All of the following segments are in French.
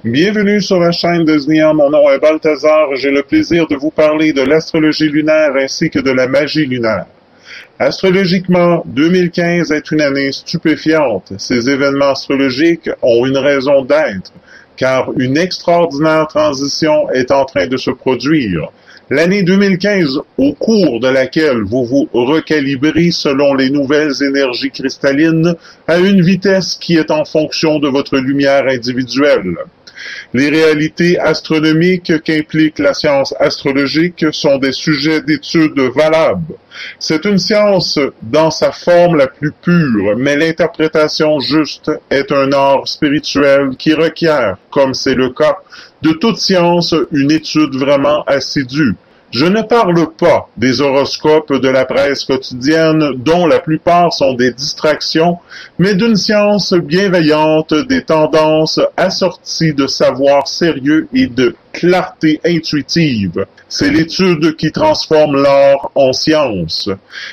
Bienvenue sur la chaîne de Znia, mon nom est Balthazar, j'ai le plaisir de vous parler de l'astrologie lunaire ainsi que de la magie lunaire. Astrologiquement, 2015 est une année stupéfiante. Ces événements astrologiques ont une raison d'être, car une extraordinaire transition est en train de se produire. L'année 2015, au cours de laquelle vous vous recalibrez selon les nouvelles énergies cristallines à une vitesse qui est en fonction de votre lumière individuelle. Les réalités astronomiques qu'implique la science astrologique sont des sujets d'étude valables. C'est une science dans sa forme la plus pure, mais l'interprétation juste est un art spirituel qui requiert, comme c'est le cas de toute science, une étude vraiment assidue. Je ne parle pas des horoscopes de la presse quotidienne, dont la plupart sont des distractions, mais d'une science bienveillante, des tendances assorties de savoir sérieux et de clarté intuitive. C'est l'étude qui transforme l'art en science.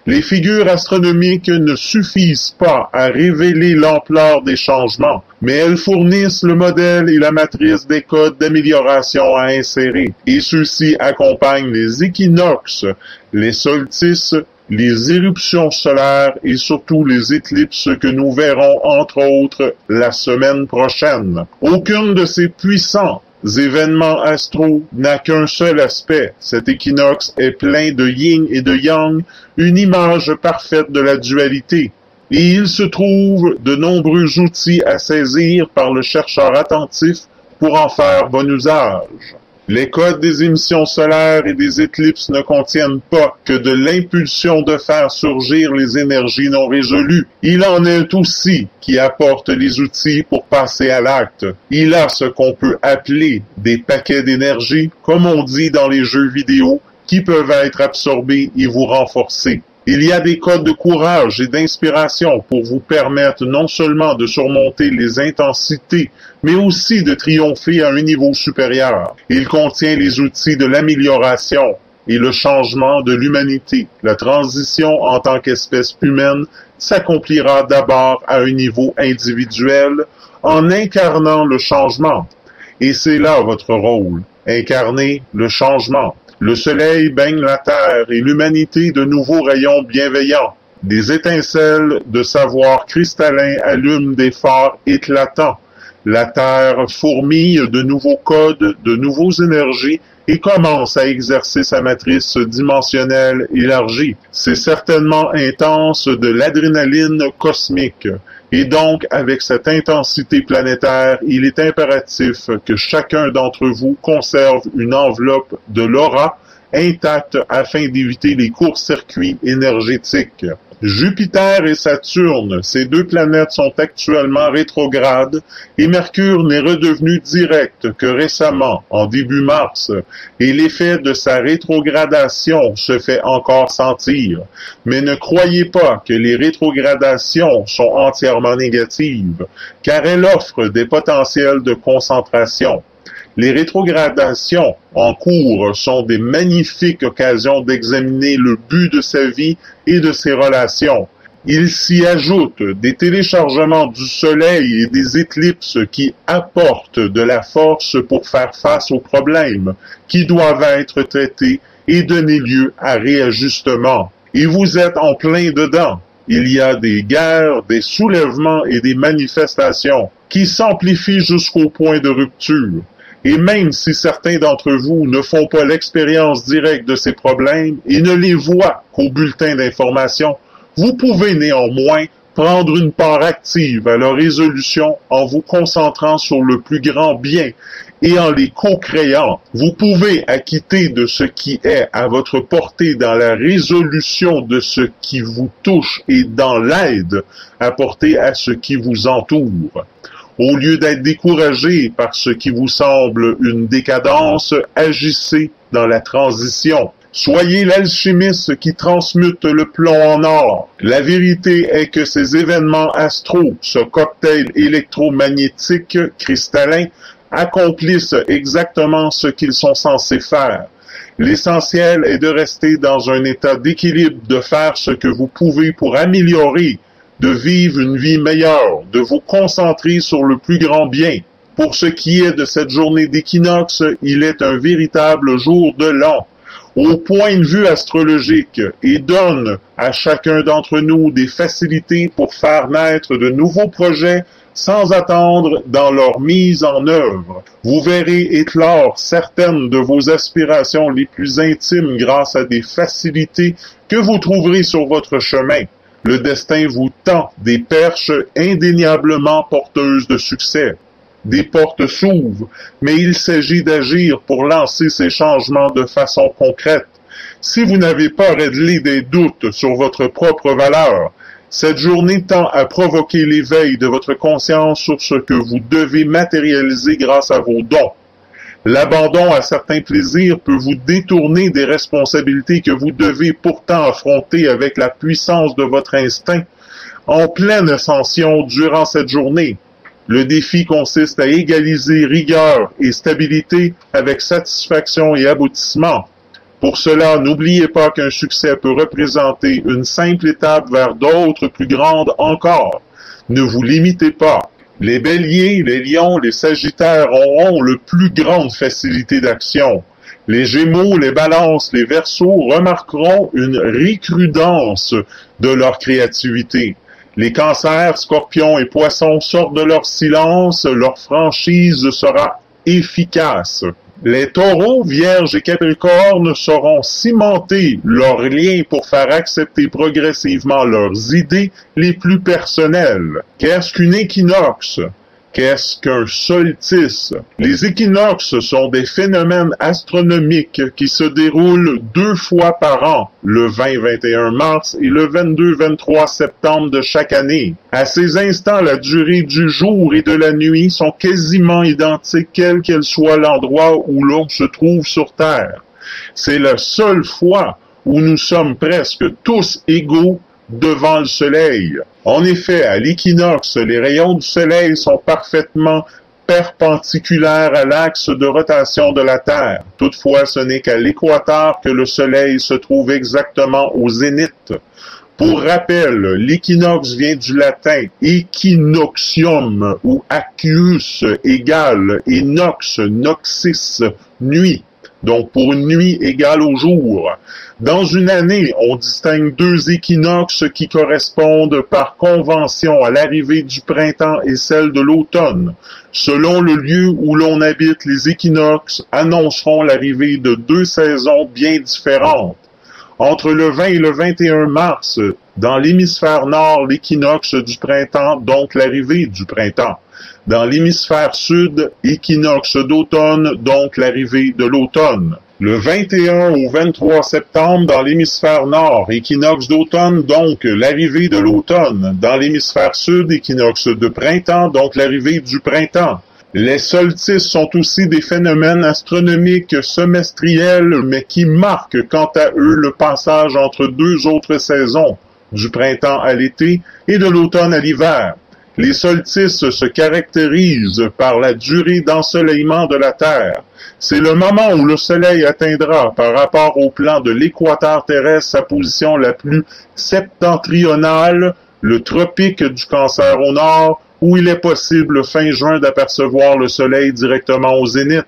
Les figures astronomiques ne suffisent pas à révéler l'ampleur des changements, mais elles fournissent le modèle et la matrice des codes d'amélioration à insérer, et ceux-ci accompagnent les équinoxes, les solstices, les éruptions solaires et surtout les éclipses que nous verrons entre autres la semaine prochaine. Aucune de ces puissants événements astraux n'a qu'un seul aspect. Cet équinoxe est plein de yin et de yang, une image parfaite de la dualité. Et il se trouve de nombreux outils à saisir par le chercheur attentif pour en faire bon usage. Les codes des émissions solaires et des éclipses ne contiennent pas que de l'impulsion de faire surgir les énergies non résolues. Il en est aussi qui apporte les outils pour passer à l'acte. Il a ce qu'on peut appeler des paquets d'énergie, comme on dit dans les jeux vidéo, qui peuvent être absorbés et vous renforcer. Il y a des codes de courage et d'inspiration pour vous permettre non seulement de surmonter les intensités, mais aussi de triompher à un niveau supérieur. Il contient les outils de l'amélioration et le changement de l'humanité. La transition en tant qu'espèce humaine s'accomplira d'abord à un niveau individuel en incarnant le changement. Et c'est là votre rôle, incarner le changement. Le soleil baigne la terre et l'humanité de nouveaux rayons bienveillants. Des étincelles de savoir cristallin allument des phares éclatants. La terre fourmille de nouveaux codes, de nouveaux énergies et commence à exercer sa matrice dimensionnelle élargie. C'est certainement intense de l'adrénaline cosmique. Et donc, avec cette intensité planétaire, il est impératif que chacun d'entre vous conserve une enveloppe de l'aura intacte afin d'éviter les courts-circuits énergétiques. Jupiter et Saturne, ces deux planètes sont actuellement rétrogrades et Mercure n'est redevenu direct que récemment, en début mars, et l'effet de sa rétrogradation se fait encore sentir. Mais ne croyez pas que les rétrogradations sont entièrement négatives, car elles offrent des potentiels de concentration. Les rétrogradations en cours sont des magnifiques occasions d'examiner le but de sa vie et de ses relations. Il s'y ajoute des téléchargements du soleil et des éclipses qui apportent de la force pour faire face aux problèmes qui doivent être traités et donner lieu à réajustement. Et vous êtes en plein dedans. Il y a des guerres, des soulèvements et des manifestations qui s'amplifient jusqu'au point de rupture. Et même si certains d'entre vous ne font pas l'expérience directe de ces problèmes et ne les voient qu'au bulletin d'information, vous pouvez néanmoins prendre une part active à leur résolution en vous concentrant sur le plus grand bien et en les co-créant. Vous pouvez acquitter de ce qui est à votre portée dans la résolution de ce qui vous touche et dans l'aide apportée à ce qui vous entoure. Au lieu d'être découragé par ce qui vous semble une décadence, agissez dans la transition. Soyez l'alchimiste qui transmute le plomb en or. La vérité est que ces événements astraux, ce cocktail électromagnétique cristallin, accomplissent exactement ce qu'ils sont censés faire. L'essentiel est de rester dans un état d'équilibre, de faire ce que vous pouvez pour améliorer, de vivre une vie meilleure, de vous concentrer sur le plus grand bien. Pour ce qui est de cette journée d'équinoxe, il est un véritable jour de l'an, au point de vue astrologique, et donne à chacun d'entre nous des facilités pour faire naître de nouveaux projets sans attendre dans leur mise en œuvre. Vous verrez éclore certaines de vos aspirations les plus intimes grâce à des facilités que vous trouverez sur votre chemin. Le destin vous tend des perches indéniablement porteuses de succès. Des portes s'ouvrent, mais il s'agit d'agir pour lancer ces changements de façon concrète. Si vous n'avez pas réglé des doutes sur votre propre valeur, cette journée tend à provoquer l'éveil de votre conscience sur ce que vous devez matérialiser grâce à vos dons. L'abandon à certains plaisirs peut vous détourner des responsabilités que vous devez pourtant affronter avec la puissance de votre instinct en pleine ascension durant cette journée. Le défi consiste à égaliser rigueur et stabilité avec satisfaction et aboutissement. Pour cela, n'oubliez pas qu'un succès peut représenter une simple étape vers d'autres plus grandes encore. Ne vous limitez pas. Les béliers, les lions, les sagittaires auront le plus grande facilité d'action. Les gémeaux, les balances, les verseaux remarqueront une recrudescence de leur créativité. Les cancers, scorpions et poissons sortent de leur silence, leur franchise sera efficace. Les taureaux, vierges et capricornes sauront cimenter leurs liens pour faire accepter progressivement leurs idées les plus personnelles. Qu'est-ce qu'une équinoxe? Qu'est-ce qu'un solstice? Les équinoxes sont des phénomènes astronomiques qui se déroulent 2 fois par an, le 20-21 mars et le 22-23 septembre de chaque année. À ces instants, la durée du jour et de la nuit sont quasiment identiques quel qu'elle soit l'endroit où l'on se trouve sur Terre. C'est la seule fois où nous sommes presque tous égaux devant le soleil. En effet, à l'équinoxe, les rayons du soleil sont parfaitement perpendiculaires à l'axe de rotation de la Terre. Toutefois, ce n'est qu'à l'équateur que le soleil se trouve exactement au zénith. Pour rappel, l'équinoxe vient du latin equinoxium ou aqueus égale et nox, noxis, nuit. Donc, pour une nuit égale au jour. Dans une année, on distingue 2 équinoxes qui correspondent par convention à l'arrivée du printemps et celle de l'automne. Selon le lieu où l'on habite, les équinoxes annonceront l'arrivée de 2 saisons bien différentes. Entre le 20 et le 21 mars, dans l'hémisphère nord, l'équinoxe du printemps, donc l'arrivée du printemps. Dans l'hémisphère sud, équinoxe d'automne, donc l'arrivée de l'automne. Le 21 au 23 septembre, dans l'hémisphère nord, équinoxe d'automne, donc l'arrivée de l'automne. Dans l'hémisphère sud, équinoxe de printemps, donc l'arrivée du printemps. Les solstices sont aussi des phénomènes astronomiques semestriels, mais qui marquent quant à eux le passage entre 2 autres saisons, du printemps à l'été et de l'automne à l'hiver. Les solstices se caractérisent par la durée d'ensoleillement de la Terre. C'est le moment où le Soleil atteindra, par rapport au plan de l'équateur terrestre, sa position la plus septentrionale, le tropique du Cancer au nord, où il est possible fin juin d'apercevoir le Soleil directement au zénith,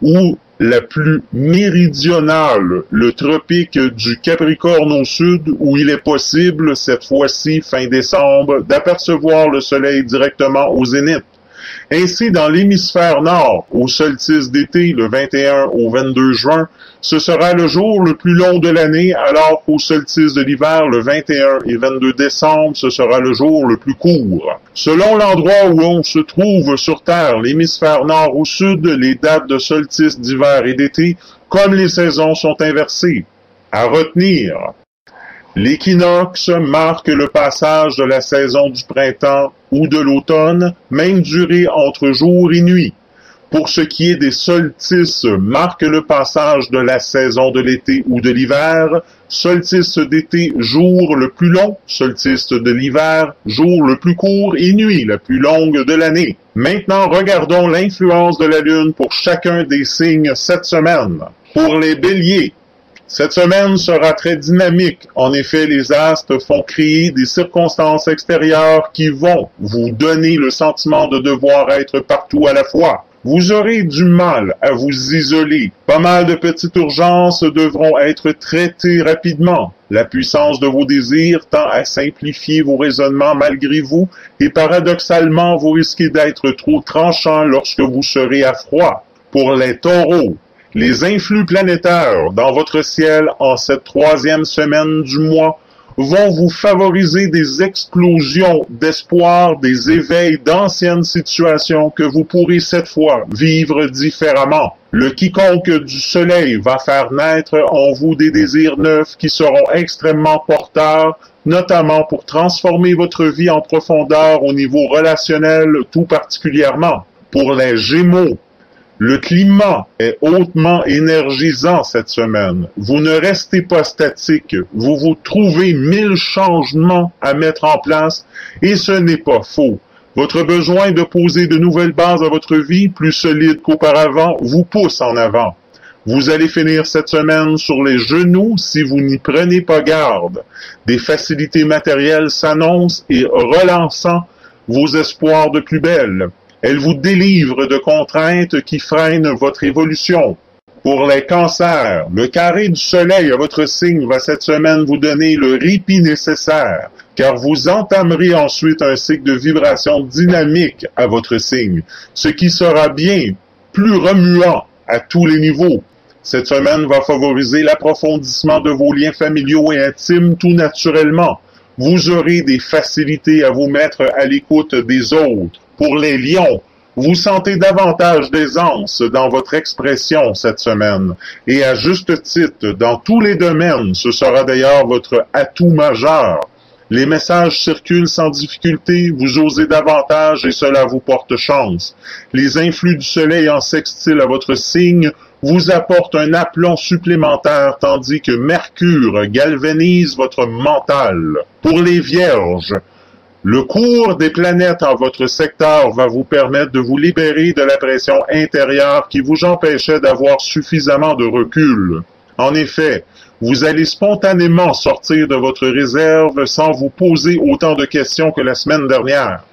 ou la plus méridionale, le tropique du Capricorne au sud, où il est possible, cette fois-ci fin décembre, d'apercevoir le Soleil directement au zénith. Ainsi, dans l'hémisphère nord, au solstice d'été, le 21 au 22 juin, ce sera le jour le plus long de l'année, alors qu'au solstice de l'hiver, le 21 et 22 décembre, ce sera le jour le plus court. Selon l'endroit où on se trouve sur Terre, l'hémisphère nord ou sud, les dates de solstice d'hiver et d'été, comme les saisons, sont inversées. À retenir, l'équinoxe marque le passage de la saison du printemps ou de l'automne, même durée entre jour et nuit. Pour ce qui est des solstices, marque le passage de la saison de l'été ou de l'hiver, solstice d'été, jour le plus long, solstice de l'hiver, jour le plus court et nuit la plus longue de l'année. Maintenant, regardons l'influence de la Lune pour chacun des signes cette semaine. Pour les béliers, Cette semaine sera très dynamique. En effet, les astres font créer des circonstances extérieures qui vont vous donner le sentiment de devoir être partout à la fois. Vous aurez du mal à vous isoler. Pas mal de petites urgences devront être traitées rapidement. La puissance de vos désirs tend à simplifier vos raisonnements malgré vous et paradoxalement, vous risquez d'être trop tranchant lorsque vous serez à froid. Pour les taureaux, les influx planétaires dans votre ciel en cette troisième semaine du mois vont vous favoriser des explosions d'espoir, des éveils d'anciennes situations que vous pourrez cette fois vivre différemment. Le quiconque du soleil va faire naître en vous des désirs neufs qui seront extrêmement porteurs, notamment pour transformer votre vie en profondeur au niveau relationnel tout particulièrement. Pour les Gémeaux, le climat est hautement énergisant cette semaine. Vous ne restez pas statique. Vous vous trouvez 1000 changements à mettre en place et ce n'est pas faux. Votre besoin de poser de nouvelles bases à votre vie, plus solides qu'auparavant, vous pousse en avant. Vous allez finir cette semaine sur les genoux si vous n'y prenez pas garde. Des facilités matérielles s'annoncent et relançant vos espoirs de plus belle. Elle vous délivre de contraintes qui freinent votre évolution. Pour les cancers, le carré du soleil à votre signe va cette semaine vous donner le répit nécessaire, car vous entamerez ensuite un cycle de vibration dynamique à votre signe, ce qui sera bien plus remuant à tous les niveaux. Cette semaine va favoriser l'approfondissement de vos liens familiaux et intimes tout naturellement. Vous aurez des facilités à vous mettre à l'écoute des autres. Pour les lions, vous sentez davantage d'aisance dans votre expression cette semaine, et à juste titre, dans tous les domaines, ce sera d'ailleurs votre atout majeur. Les messages circulent sans difficulté, vous osez davantage et cela vous porte chance. Les influx du soleil en sextile à votre signe vous apportent un aplomb supplémentaire tandis que Mercure galvanise votre mental. Pour les vierges, le cours des planètes en votre secteur va vous permettre de vous libérer de la pression intérieure qui vous empêchait d'avoir suffisamment de recul. En effet, vous allez spontanément sortir de votre réserve sans vous poser autant de questions que la semaine dernière.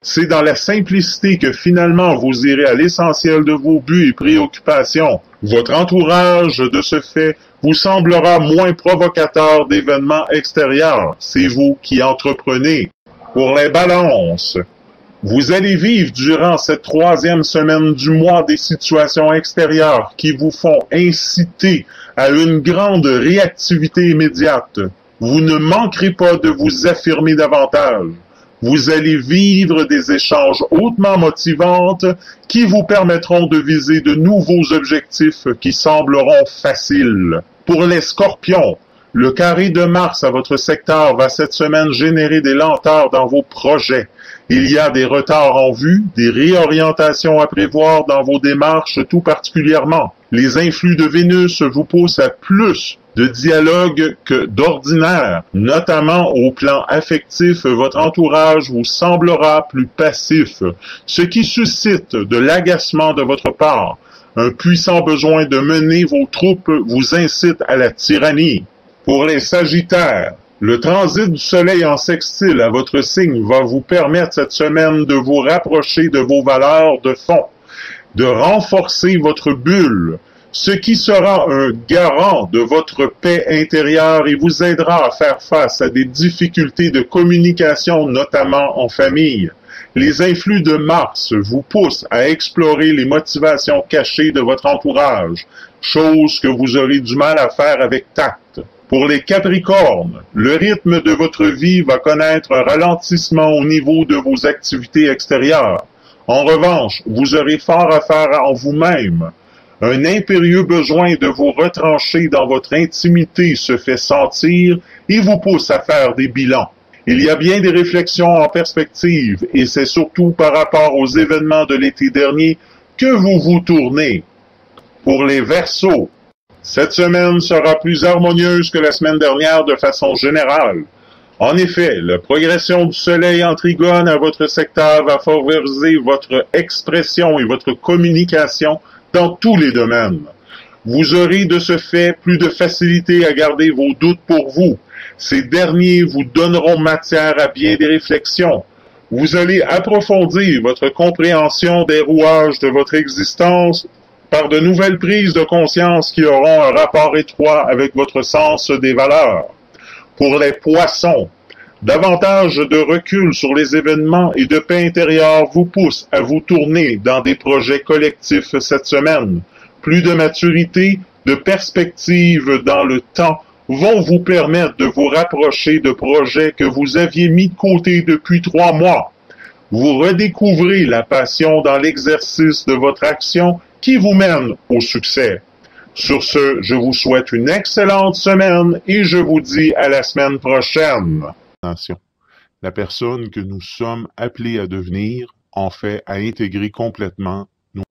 C'est dans la simplicité que finalement vous irez à l'essentiel de vos buts et préoccupations. Votre entourage, de ce fait, vous semblera moins provocateur d'événements extérieurs. C'est vous qui entreprenez. Pour les balances, vous allez vivre durant cette troisième semaine du mois des situations extérieures qui vous font inciter à une grande réactivité immédiate. Vous ne manquerez pas de vous affirmer davantage. Vous allez vivre des échanges hautement motivants qui vous permettront de viser de nouveaux objectifs qui sembleront faciles. Pour les scorpions, le carré de Mars à votre secteur va cette semaine générer des lenteurs dans vos projets. Il y a des retards en vue, des réorientations à prévoir dans vos démarches tout particulièrement. Les influx de Vénus vous poussent à plus de dialogue que d'ordinaire. Notamment au plan affectif, votre entourage vous semblera plus passif, ce qui suscite de l'agacement de votre part. Un puissant besoin de mener vos troupes vous incite à la tyrannie. Pour les Sagittaires, le transit du soleil en sextile à votre signe va vous permettre cette semaine de vous rapprocher de vos valeurs de fond, de renforcer votre bulle, ce qui sera un garant de votre paix intérieure et vous aidera à faire face à des difficultés de communication, notamment en famille. Les influx de Mars vous poussent à explorer les motivations cachées de votre entourage, chose que vous aurez du mal à faire avec tact. Pour les Capricornes, le rythme de votre vie va connaître un ralentissement au niveau de vos activités extérieures. En revanche, vous aurez fort à faire en vous-même. Un impérieux besoin de vous retrancher dans votre intimité se fait sentir et vous pousse à faire des bilans. Il y a bien des réflexions en perspective et c'est surtout par rapport aux événements de l'été dernier que vous vous tournez. Pour les Verseaux, cette semaine sera plus harmonieuse que la semaine dernière de façon générale. En effet, la progression du soleil en trigone à votre secteur va favoriser votre expression et votre communication dans tous les domaines. Vous aurez de ce fait plus de facilité à garder vos doutes pour vous. Ces derniers vous donneront matière à bien des réflexions. Vous allez approfondir votre compréhension des rouages de votre existence par de nouvelles prises de conscience qui auront un rapport étroit avec votre sens des valeurs. Pour les poissons, davantage de recul sur les événements et de paix intérieure vous pousse à vous tourner dans des projets collectifs cette semaine. Plus de maturité, de perspective dans le temps vont vous permettre de vous rapprocher de projets que vous aviez mis de côté depuis 3 mois. Vous redécouvrez la passion dans l'exercice de votre action qui vous mène au succès. Sur ce, je vous souhaite une excellente semaine et je vous dis à la semaine prochaine. Attention, la personne que nous sommes appelés à devenir, en fait, à intégrer complètement nos